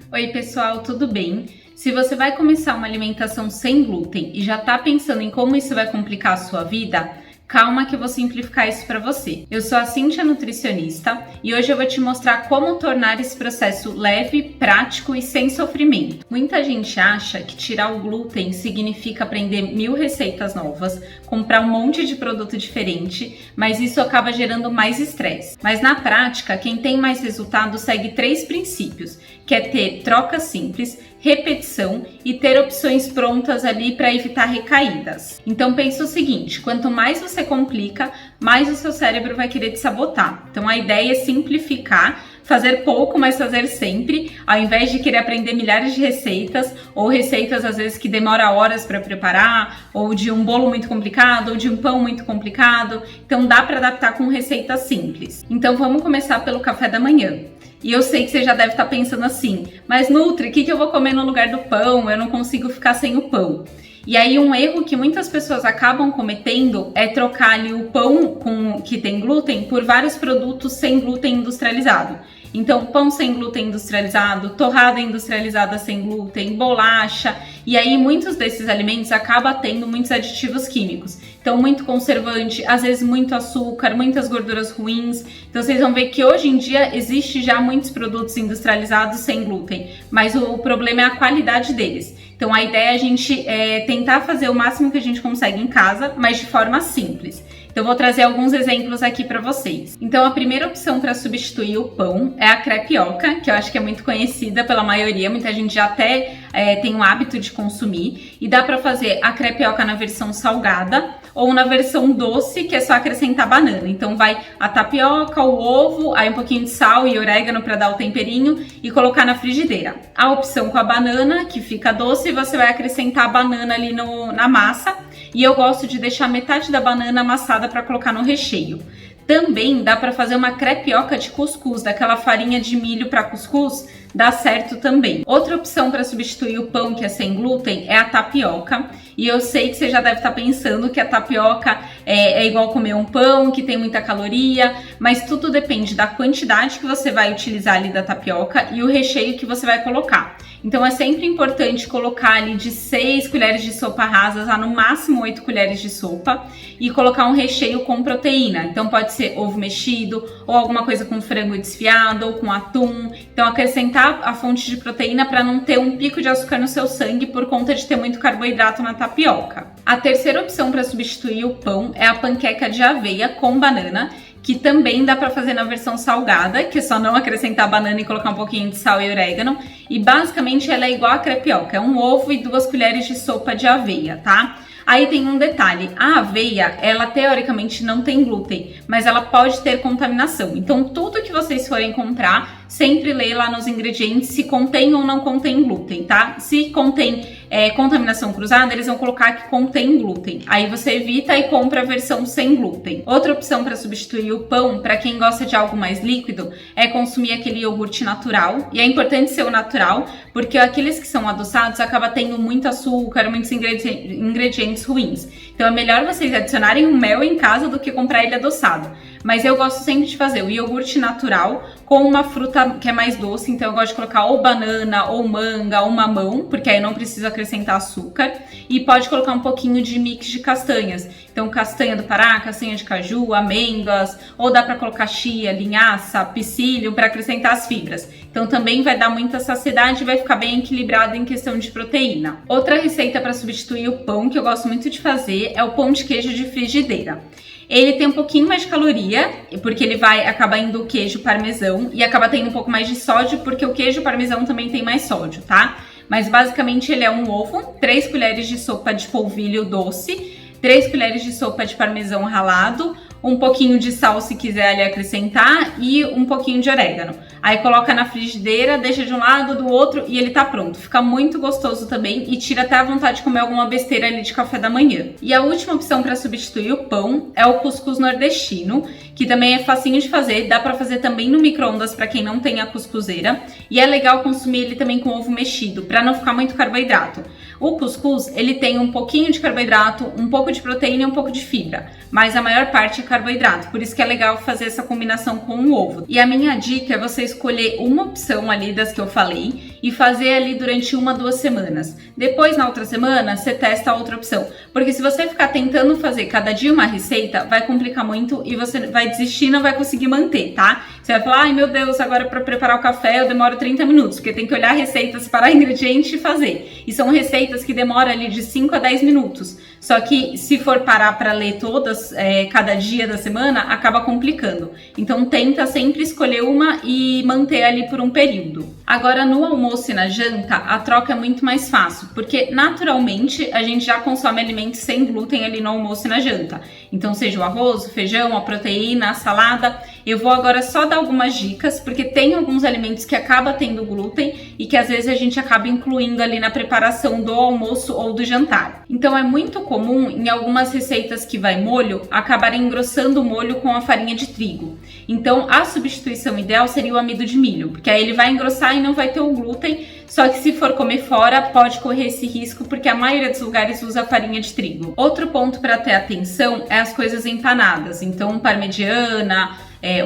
Oi pessoal, tudo bem? Se você vai começar uma alimentação sem glúten e já tá pensando em como isso vai complicar a sua vida, calma que eu vou simplificar isso para você. Eu sou a Cíntia, nutricionista, e hoje eu vou te mostrar como tornar esse processo leve, prático e sem sofrimento. Muita gente acha que tirar o glúten significa aprender 1000 receitas novas, comprar um monte de produto diferente, mas isso acaba gerando mais estresse. Mas na prática, quem tem mais resultado segue 3 princípios, que é ter troca simples, repetição e ter opções prontas ali para evitar recaídas. Então pensa o seguinte, quanto mais você complica, mais o seu cérebro vai querer te sabotar. Então a ideia é simplificar, fazer pouco, mas fazer sempre, ao invés de querer aprender milhares de receitas, ou receitas às vezes que demora horas para preparar, ou de um bolo muito complicado, ou de um pão muito complicado. Então dá para adaptar com receitas simples. Então vamos começar pelo café da manhã. E eu sei que você já deve estar pensando assim, mas Nutri, o que eu vou comer no lugar do pão? Eu não consigo ficar sem o pão. E aí um erro que muitas pessoas acabam cometendo é trocar ali o pão que tem glúten por vários produtos sem glúten industrializado. Então, pão sem glúten industrializado, torrada industrializada sem glúten, bolacha, e aí muitos desses alimentos acabam tendo muitos aditivos químicos. Então, muito conservante, às vezes muito açúcar, muitas gorduras ruins. Então, vocês vão ver que hoje em dia existe já muitos produtos industrializados sem glúten, mas o problema é a qualidade deles. Então, a ideia é a gente tentar fazer o máximo que a gente consegue em casa, mas de forma simples. Então, eu vou trazer alguns exemplos aqui para vocês. Então, a primeira opção para substituir o pão é a crepioca, que eu acho que é muito conhecida pela maioria, muita gente já até tem o hábito de consumir. E dá para fazer a crepioca na versão salgada ou na versão doce, que é só acrescentar banana. Então, vai a tapioca, o ovo, aí um pouquinho de sal e orégano para dar o temperinho e colocar na frigideira. A opção com a banana, que fica doce, você vai acrescentar a banana ali na massa. E eu gosto de deixar metade da banana amassada para colocar no recheio. Também dá para fazer uma crepioca de cuscuz, daquela farinha de milho para cuscuz, dá certo também. Outra opção para substituir o pão que é sem glúten é a tapioca. E eu sei que você já deve estar pensando que a tapioca é igual comer um pão, que tem muita caloria, mas tudo depende da quantidade que você vai utilizar ali da tapioca e o recheio que você vai colocar. Então é sempre importante colocar ali de 6 colheres de sopa rasas a no máximo 8 colheres de sopa e colocar um recheio com proteína. Então pode ser ovo mexido ou alguma coisa com frango desfiado ou com atum. Então acrescentar a fonte de proteína para não ter um pico de açúcar no seu sangue por conta de ter muito carboidrato na tapioca. A terceira opção para substituir o pão é a panqueca de aveia com banana, que também dá para fazer na versão salgada, que é só não acrescentar banana e colocar um pouquinho de sal e orégano. E basicamente ela é igual a crepioca, é um ovo e 2 colheres de sopa de aveia, tá? Aí tem um detalhe, a aveia, ela teoricamente não tem glúten, mas ela pode ter contaminação. Então tudo que vocês forem comprar, sempre lê lá nos ingredientes se contém ou não contém glúten, tá? Se contém contaminação cruzada, eles vão colocar que contém glúten. Aí você evita e compra a versão sem glúten. Outra opção para substituir o pão, para quem gosta de algo mais líquido, é consumir aquele iogurte natural. E é importante ser o natural, porque aqueles que são adoçados acaba tendo muito açúcar, muitos ingredientes ruins. Então é melhor vocês adicionarem o mel em casa do que comprar ele adoçado. Mas eu gosto sempre de fazer o iogurte natural com uma fruta que é mais doce, então eu gosto de colocar ou banana, ou manga, ou mamão, porque aí eu não preciso acrescentar açúcar. E pode colocar um pouquinho de mix de castanhas, então castanha do Pará, castanha de caju, amêndoas, ou dá para colocar chia, linhaça, psyllium para acrescentar as fibras. Então também vai dar muita saciedade e vai ficar bem equilibrado em questão de proteína. Outra receita para substituir o pão que eu gosto muito de fazer é o pão de queijo de frigideira. Ele tem um pouquinho mais de caloria, porque ele vai acabar indo o queijo parmesão e acaba tendo um pouco mais de sódio, porque o queijo parmesão também tem mais sódio, tá? Mas basicamente ele é um ovo, 3 colheres de sopa de polvilho doce, 3 colheres de sopa de parmesão ralado, um pouquinho de sal se quiser ali acrescentar e um pouquinho de orégano. Aí coloca na frigideira, deixa de um lado, do outro e ele tá pronto. Fica muito gostoso também e tira até a vontade de comer alguma besteira ali de café da manhã. E a última opção para substituir o pão é o cuscuz nordestino, que também é facinho de fazer, dá para fazer também no micro-ondas para quem não tem a cuscuzeira. E é legal consumir ele também com ovo mexido, para não ficar muito carboidrato. O cuscuz, ele tem um pouquinho de carboidrato, um pouco de proteína e um pouco de fibra, mas a maior parte é carboidrato, por isso que é legal fazer essa combinação com o ovo. E a minha dica é você escolher uma opção ali das que eu falei e fazer ali durante 1, 2 semanas. Depois, na outra semana, você testa a outra opção. Porque se você ficar tentando fazer cada dia uma receita, vai complicar muito e você vai desistir e não vai conseguir manter, tá? Você vai falar, ai meu Deus, agora para preparar o café eu demoro 30 minutos, porque tem que olhar a receita, separar ingrediente e fazer. E são receitas que demoram ali de 5 a 10 minutos. Só que se for parar para ler todas, cada dia da semana, acaba complicando. Então tenta sempre escolher uma e manter ali por um período. Agora no almoço e na janta, a troca é muito mais fácil, porque naturalmente a gente já consome alimentos sem glúten ali no almoço e na janta. Então seja o arroz, o feijão, a proteína, a salada. Eu vou agora só dar algumas dicas, porque tem alguns alimentos que acaba tendo glúten e que às vezes a gente acaba incluindo ali na preparação do almoço ou do jantar. Então é muito comum em algumas receitas que vai molho, acabarem engrossando o molho com a farinha de trigo. Então a substituição ideal seria o amido de milho, porque aí ele vai engrossar e não vai ter o glúten, só que se for comer fora pode correr esse risco, porque a maioria dos lugares usa farinha de trigo. Outro ponto para ter atenção é as coisas empanadas, então parmegiana,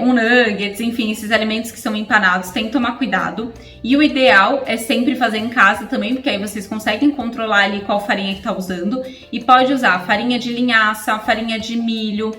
um nuggets, enfim, esses alimentos que são empanados, tem que tomar cuidado. E o ideal é sempre fazer em casa também, porque aí vocês conseguem controlar ali qual farinha que tá usando. E pode usar a farinha de linhaça, a farinha de milho,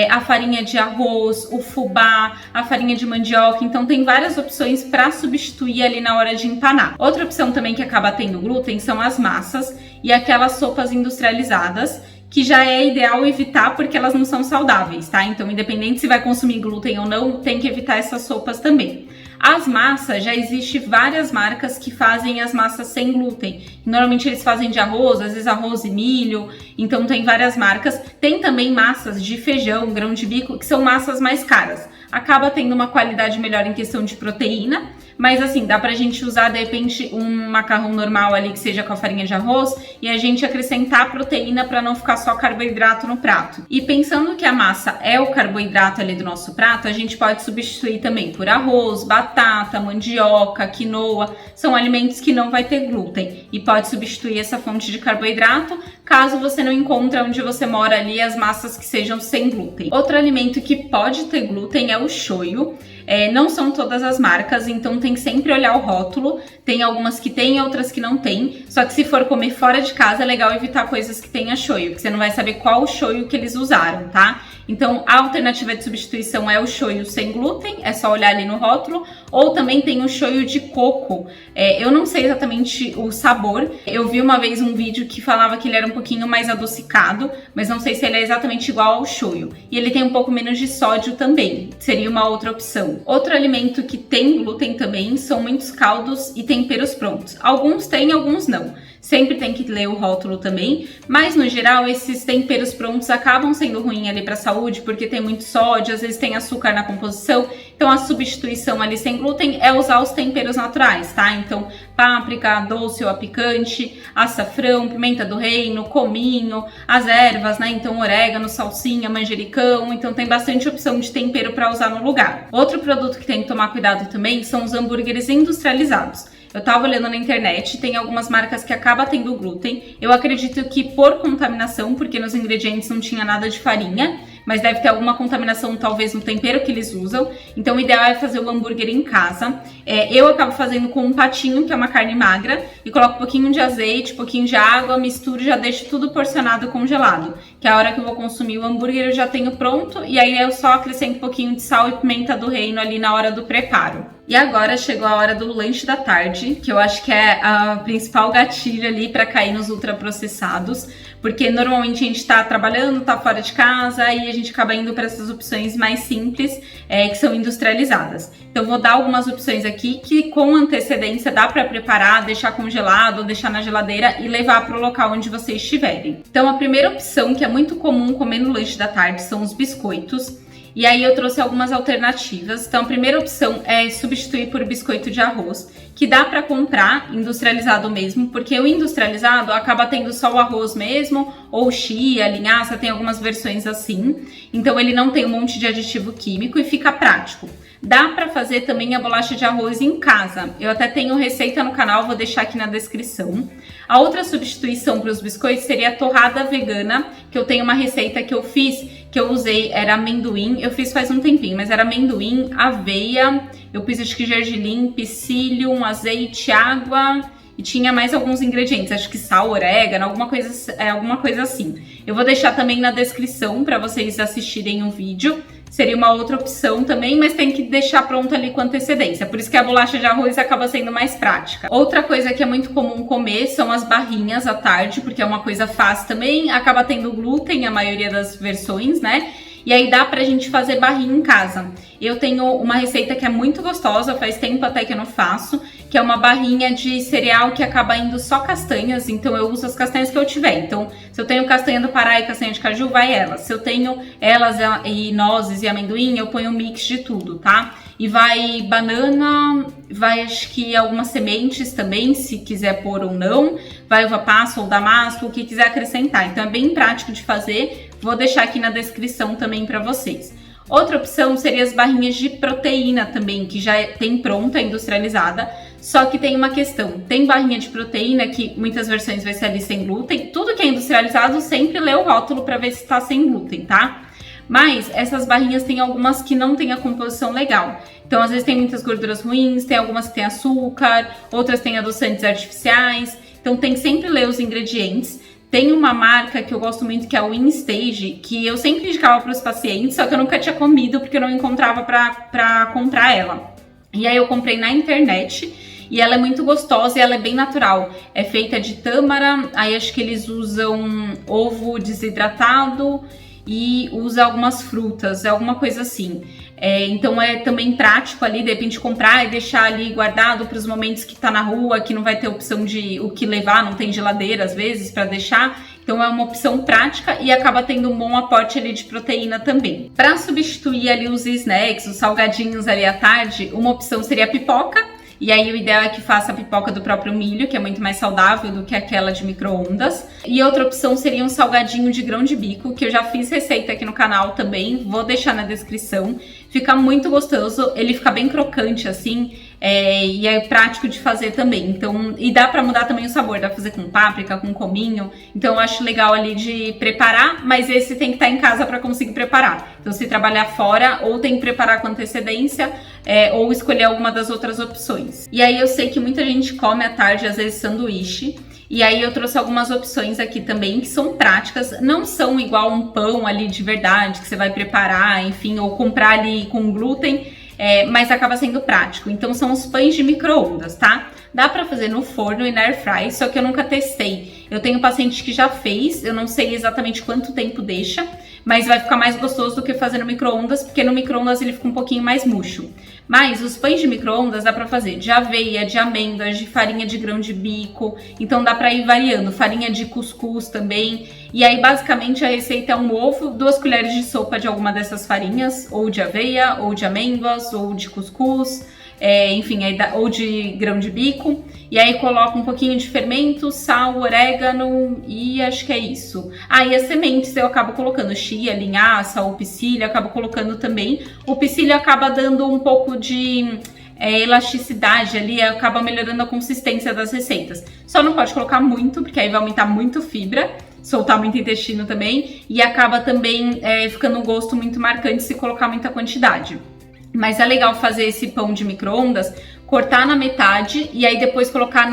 a farinha de arroz, o fubá, a farinha de mandioca. Então tem várias opções para substituir ali na hora de empanar. Outra opção também que acaba tendo glúten são as massas e aquelas sopas industrializadas, que já é ideal evitar porque elas não são saudáveis, tá? Então, independente se vai consumir glúten ou não, tem que evitar essas sopas também. As massas, já existe várias marcas que fazem as massas sem glúten. Normalmente eles fazem de arroz, às vezes arroz e milho, então tem várias marcas. Tem também massas de feijão, grão de bico, que são massas mais caras. Acaba tendo uma qualidade melhor em questão de proteína, mas assim, dá pra gente usar de repente um macarrão normal ali que seja com a farinha de arroz e a gente acrescentar proteína para não ficar só carboidrato no prato. E pensando que a massa é o carboidrato ali do nosso prato, a gente pode substituir também por arroz, batata, mandioca, quinoa, são alimentos que não vai ter glúten e pode substituir essa fonte de carboidrato caso você não encontre onde você mora ali as massas que sejam sem glúten. Outro alimento que pode ter glúten é o shoyu. Não são todas as marcas, então tem que sempre olhar o rótulo. Tem algumas que tem, outras que não tem. Só que se for comer fora de casa, é legal evitar coisas que tenha shoyu, porque você não vai saber qual o shoyu que eles usaram, tá? Então a alternativa de substituição é o shoyu sem glúten, é só olhar ali no rótulo. Ou também tem o shoyu de coco. Eu não sei exatamente o sabor. Eu vi uma vez um vídeo que falava que ele era um pouquinho mais adocicado, mas não sei se ele é exatamente igual ao shoyu. E ele tem um pouco menos de sódio também, seria uma outra opção. Outro alimento que tem glúten também são muitos caldos e temperos prontos. Alguns têm, alguns não. Sempre tem que ler o rótulo também, mas no geral esses temperos prontos acabam sendo ruins ali para a saúde, porque tem muito sódio, às vezes tem açúcar na composição. Então a substituição ali sem glúten é usar os temperos naturais, tá? Então páprica, doce ou a picante, açafrão, pimenta do reino, cominho, as ervas, né? Então orégano, salsinha, manjericão, então tem bastante opção de tempero para usar no lugar. Outro produto que tem que tomar cuidado também são os hambúrgueres industrializados. Eu tava olhando na internet, tem algumas marcas que acabam tendo glúten. Eu acredito que por contaminação, porque nos ingredientes não tinha nada de farinha, mas deve ter alguma contaminação talvez no tempero que eles usam. Então o ideal é fazer o hambúrguer em casa. Eu acabo fazendo com um patinho, que é uma carne magra, e coloco um pouquinho de azeite, um pouquinho de água, misturo e já deixo tudo porcionado congelado. Que a hora que eu vou consumir o hambúrguer eu já tenho pronto, e aí eu só acrescento um pouquinho de sal e pimenta do reino ali na hora do preparo. E agora chegou a hora do lanche da tarde, que eu acho que é a principal gatilho ali para cair nos ultraprocessados, porque normalmente a gente está trabalhando, está fora de casa e a gente acaba indo para essas opções mais simples, que são industrializadas. Então vou dar algumas opções aqui que com antecedência dá para preparar, deixar congelado ou deixar na geladeira e levar para o local onde vocês estiverem. Então a primeira opção, que é muito comum comer no lanche da tarde, são os biscoitos. E aí eu trouxe algumas alternativas. Então a primeira opção é substituir por biscoito de arroz, que dá para comprar industrializado mesmo, porque o industrializado acaba tendo só o arroz mesmo, ou chia, linhaça, tem algumas versões assim. Então ele não tem um monte de aditivo químico e fica prático. Dá para fazer também a bolacha de arroz em casa. Eu até tenho receita no canal, vou deixar aqui na descrição. A outra substituição para os biscoitos seria a torrada vegana, que eu tenho uma receita que eu fiz, que eu usei, era amendoim. Eu fiz faz um tempinho, mas era amendoim, aveia eu pus acho que gergelim, psyllium, azeite, água e tinha mais alguns ingredientes, acho que sal, orégano, alguma coisa assim. Eu vou deixar também na descrição para vocês assistirem o vídeo. Seria uma outra opção também, mas tem que deixar pronto ali com antecedência. Por isso que a bolacha de arroz acaba sendo mais prática. Outra coisa que é muito comum comer são as barrinhas à tarde, porque é uma coisa fácil também. Acaba tendo glúten, a maioria das versões, né? E aí dá pra gente fazer barrinha em casa. Eu tenho uma receita que é muito gostosa, faz tempo até que eu não faço, que é uma barrinha de cereal que acaba indo só castanhas, então eu uso as castanhas que eu tiver. Então, se eu tenho castanha do Pará e castanha de caju, vai elas. Se eu tenho elas e nozes e amendoim, eu ponho um mix de tudo, tá? E vai banana, vai acho que algumas sementes também, se quiser pôr ou não. Vai uva passa ou damasco, o que quiser acrescentar. Então é bem prático de fazer. Vou deixar aqui na descrição também para vocês. Outra opção seria as barrinhas de proteína também, que já tem pronta, industrializada. Só que tem uma questão, tem barrinha de proteína que muitas versões vai ser ali sem glúten. Tudo que é industrializado sempre lê o rótulo para ver se está sem glúten, tá? Mas essas barrinhas tem algumas que não tem a composição legal. Então, às vezes tem muitas gorduras ruins, tem algumas que tem açúcar, outras têm adoçantes artificiais. Então, tem que sempre ler os ingredientes. Tem uma marca que eu gosto muito, que é o Instage, que eu sempre indicava para os pacientes, só que eu nunca tinha comido porque eu não encontrava para comprar ela. E aí eu comprei na internet e ela é muito gostosa e ela é bem natural. É feita de tâmara, aí acho que eles usam ovo desidratado e usa algumas frutas, é alguma coisa assim. Então é também prático ali, de repente comprar e deixar ali guardado para os momentos que tá na rua, que não vai ter opção de o que levar, não tem geladeira às vezes para deixar. Então é uma opção prática e acaba tendo um bom aporte ali de proteína também. Para substituir ali os snacks, os salgadinhos ali à tarde, uma opção seria a pipoca. E aí o ideal é que faça a pipoca do próprio milho, que é muito mais saudável do que aquela de micro-ondas. E outra opção seria um salgadinho de grão de bico, que eu já fiz receita aqui no canal também, vou deixar na descrição. Fica muito gostoso, ele fica bem crocante assim, e é prático de fazer também. Então, e dá pra mudar também o sabor, dá pra fazer com páprica, com cominho. Então eu acho legal ali de preparar, mas esse tem que estar em casa pra conseguir preparar. Então se trabalhar fora, ou tem que preparar com antecedência, ou escolher alguma das outras opções. E aí eu sei que muita gente come à tarde, às vezes, sanduíche. E aí eu trouxe algumas opções aqui também que são práticas, não são igual um pão ali de verdade que você vai preparar, enfim, ou comprar ali com glúten, mas acaba sendo prático. Então são os pães de micro-ondas, tá? Dá pra fazer no forno e na air fry, só que eu nunca testei. Eu tenho paciente que já fez, eu não sei exatamente quanto tempo deixa, mas vai ficar mais gostoso do que fazer no micro-ondas, porque no micro-ondas ele fica um pouquinho mais murcho. Mas os pães de micro-ondas dá pra fazer de aveia, de amêndoas, de farinha de grão de bico, então dá pra ir variando, farinha de cuscuz também. E aí basicamente a receita é um ovo, 2 colheres de sopa de alguma dessas farinhas, ou de aveia, ou de amêndoas, ou de cuscuz, enfim, ou de grão de bico. E aí coloca um pouquinho de fermento, sal, orégano e acho que é isso. E as sementes eu acabo colocando chia, linhaça ou psyllium, eu acabo colocando também. O psyllium acaba dando um pouco de elasticidade ali, acaba melhorando a consistência das receitas. Só não pode colocar muito, porque aí vai aumentar muito fibra, soltar muito intestino também, e acaba também ficando um gosto muito marcante se colocar muita quantidade. Mas é legal fazer esse pão de micro-ondas, cortar na metade e aí depois colocar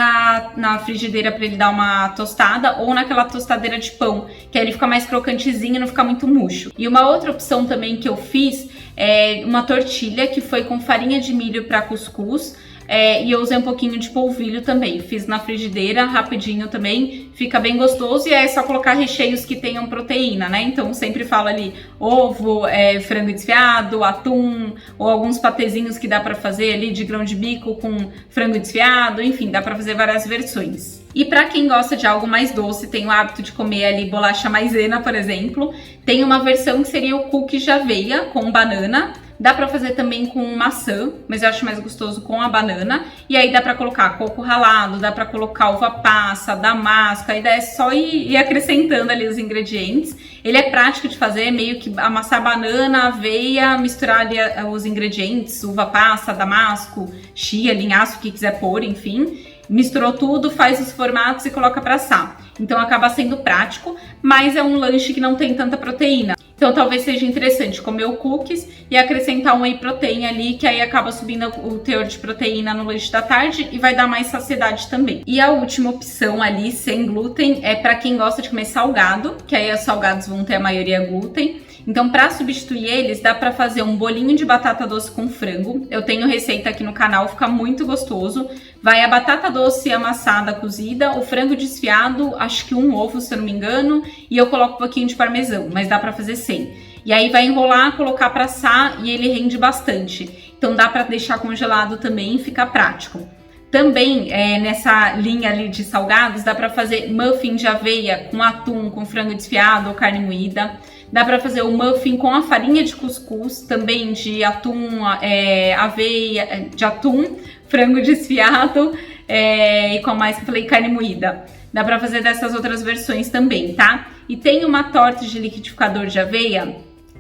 na frigideira para ele dar uma tostada, ou naquela tostadeira de pão, que aí ele fica mais crocantezinho e não fica muito murcho. E uma outra opção também que eu fiz é uma tortilha que foi com farinha de milho para cuscuz, e eu usei um pouquinho de polvilho também. Fiz na frigideira, rapidinho também, fica bem gostoso. E é só colocar recheios que tenham proteína, né? Então sempre falo ali ovo, frango desfiado, atum, ou alguns patezinhos que dá pra fazer ali de grão de bico com frango desfiado. Enfim, dá pra fazer várias versões. E para quem gosta de algo mais doce, tem o hábito de comer ali bolacha maisena, por exemplo, tem uma versão que seria o cookies de aveia com banana. Dá pra fazer também com maçã, mas eu acho mais gostoso com a banana. E aí dá pra colocar coco ralado, dá pra colocar uva passa, damasco, a ideia é só ir acrescentando ali os ingredientes. Ele é prático de fazer, meio que amassar banana, aveia, misturar ali os ingredientes, uva passa, damasco, chia, linhaça, o que quiser pôr, enfim. Misturou tudo, faz os formatos e coloca pra assar. Então acaba sendo prático, mas é um lanche que não tem tanta proteína. Então talvez seja interessante comer o cookies e acrescentar um whey protein ali, que aí acaba subindo o teor de proteína no lanche da tarde e vai dar mais saciedade também. E a última opção ali, sem glúten, é para quem gosta de comer salgado, que aí os salgados vão ter a maioria glúten. Então, para substituir eles, dá para fazer um bolinho de batata doce com frango. Eu tenho receita aqui no canal, fica muito gostoso. Vai a batata doce amassada, cozida, o frango desfiado, acho que um ovo, se eu não me engano, e eu coloco um pouquinho de parmesão, mas dá para fazer sem. E aí vai enrolar, colocar para assar e ele rende bastante. Então dá para deixar congelado também, fica prático. Também nessa linha ali de salgados, dá para fazer muffin de aveia com atum, com frango desfiado ou carne moída. Dá para fazer o muffin com a farinha de cuscuz, também de atum, aveia, de atum, frango desfiado e com mais que eu falei, carne moída. Dá para fazer dessas outras versões também, tá? E tem uma torta de liquidificador de aveia,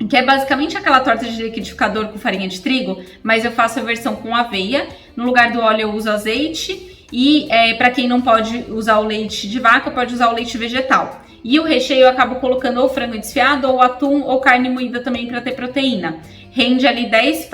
que é basicamente aquela torta de liquidificador com farinha de trigo, mas eu faço a versão com aveia. No lugar do óleo eu uso azeite e para quem não pode usar o leite de vaca, pode usar o leite vegetal. E o recheio eu acabo colocando ou frango desfiado, ou atum, ou carne moída também para ter proteína. Rende ali 10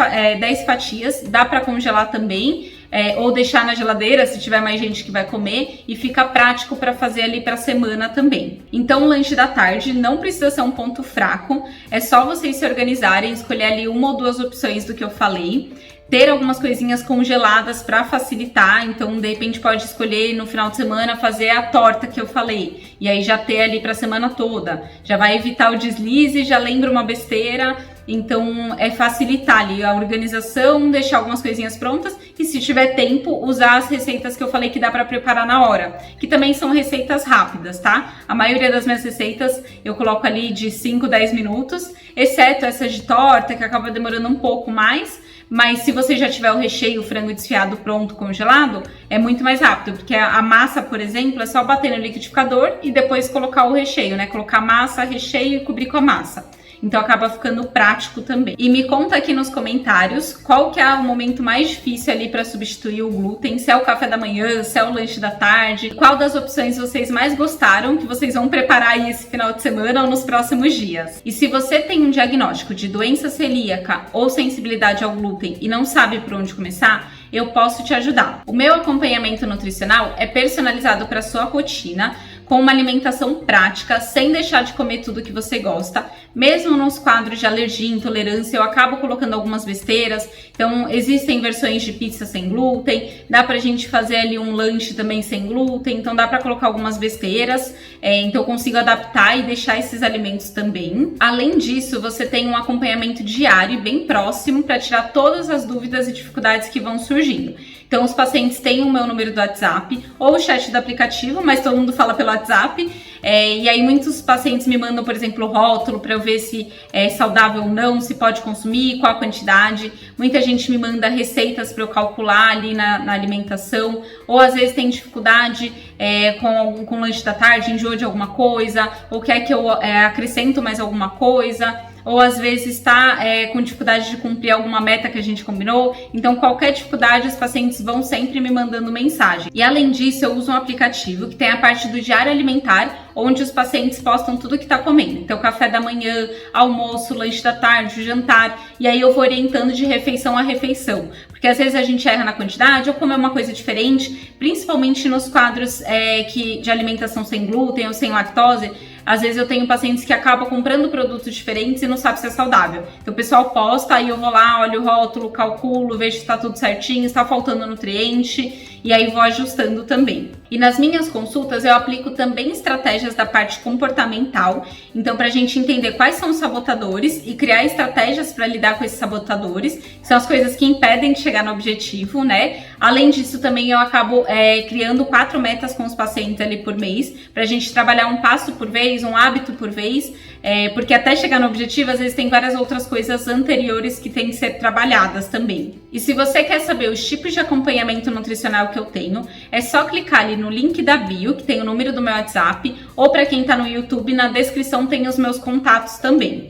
fatias, dá para congelar também, ou deixar na geladeira se tiver mais gente que vai comer, e fica prático para fazer ali para semana também. Então o lanche da tarde não precisa ser um ponto fraco, é só vocês se organizarem, escolher ali uma ou duas opções do que eu falei. Ter algumas coisinhas congeladas para facilitar, então de repente pode escolher no final de semana fazer a torta que eu falei, e aí já ter ali para a semana toda, já vai evitar o deslize, já lembra uma besteira, então é facilitar ali a organização, deixar algumas coisinhas prontas e se tiver tempo usar as receitas que eu falei que dá para preparar na hora, que também são receitas rápidas, tá? A maioria das minhas receitas eu coloco ali de 5, 10 minutos, exceto essa de torta que acaba demorando um pouco mais. Mas se você já tiver o recheio, o frango desfiado pronto, congelado, é muito mais rápido, porque a massa, por exemplo, é só bater no liquidificador e depois colocar o recheio, né? Colocar massa, recheio e cobrir com a massa. Então acaba ficando prático também. E me conta aqui nos comentários qual que é o momento mais difícil ali para substituir o glúten, se é o café da manhã, se é o lanche da tarde, qual das opções vocês mais gostaram, que vocês vão preparar aí esse final de semana ou nos próximos dias. E se você tem um diagnóstico de doença celíaca ou sensibilidade ao glúten e não sabe por onde começar, eu posso te ajudar. O meu acompanhamento nutricional é personalizado para sua rotina, com uma alimentação prática, sem deixar de comer tudo que você gosta. Mesmo nos quadros de alergia e intolerância, eu acabo colocando algumas besteiras. Então, existem versões de pizza sem glúten, dá pra gente fazer ali um lanche também sem glúten, então dá pra colocar algumas besteiras. Então, eu consigo adaptar e deixar esses alimentos também. Além disso, você tem um acompanhamento diário e bem próximo para tirar todas as dúvidas e dificuldades que vão surgindo. Então, os pacientes têm o meu número do WhatsApp ou o chat do aplicativo, mas todo mundo fala pelo WhatsApp. E aí, muitos pacientes me mandam, por exemplo, o rótulo para eu ver se é saudável ou não, se pode consumir, qual a quantidade. Muita gente me manda receitas para eu calcular ali na alimentação. Ou às vezes tem dificuldade com o lanche da tarde, enjoo de alguma coisa, ou quer que eu acrescento mais alguma coisa. Ou às vezes está com dificuldade de cumprir alguma meta que a gente combinou. Então, qualquer dificuldade, os pacientes vão sempre me mandando mensagem. E além disso, eu uso um aplicativo que tem a parte do diário alimentar, onde os pacientes postam tudo que está comendo. Então, café da manhã, almoço, lanche da tarde, jantar. E aí eu vou orientando de refeição a refeição. Porque às vezes a gente erra na quantidade ou come uma coisa diferente, principalmente nos quadros de alimentação sem glúten ou sem lactose. Às vezes eu tenho pacientes que acabam comprando produtos diferentes e não sabem se é saudável. Então o pessoal posta, aí eu vou lá, olho o rótulo, calculo, vejo se está tudo certinho, se está faltando nutriente, e aí vou ajustando também. E nas minhas consultas eu aplico também estratégias da parte comportamental, então para a gente entender quais são os sabotadores e criar estratégias para lidar com esses sabotadores, que são as coisas que impedem de chegar no objetivo, né? Além disso, também eu acabo criando 4 metas com os pacientes ali por mês, para a gente trabalhar um passo por vez, um hábito por vez, porque até chegar no objetivo, às vezes tem várias outras coisas anteriores que têm que ser trabalhadas também. E se você quer saber os tipos de acompanhamento nutricional que eu tenho, é só clicar ali no link da bio, que tem o número do meu WhatsApp, ou para quem está no YouTube, na descrição tem os meus contatos também.